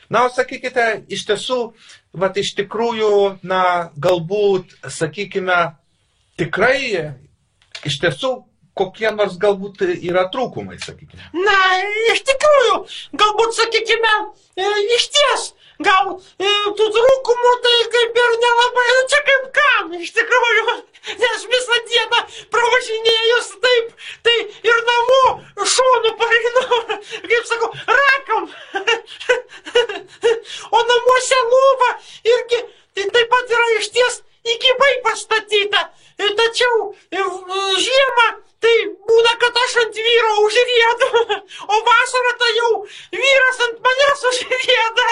Na, o sakykite, iš tiesų, iš tikrųjų, galbūt, sakykime, tikrai, iš tiesų, kokie nors galbūt yra trūkumai, sakykime. Na, iš tikrųjų, galbūt, sakykime, išties, gal tų trūkumų tai kaip ir nelabai, čia kaip kam, iš tikrųjų, nes visą dieną pravažinėjus taip, tai ir namo šonu pareinu, kaip sakau, rakam, o namuose lova irgi tai taip pat yra išties įkybai pastatyta, tačiau žiemą tai būna, kad aš ant vyro užriedu, o vasarą tai jau vyras ant manęs užrieda,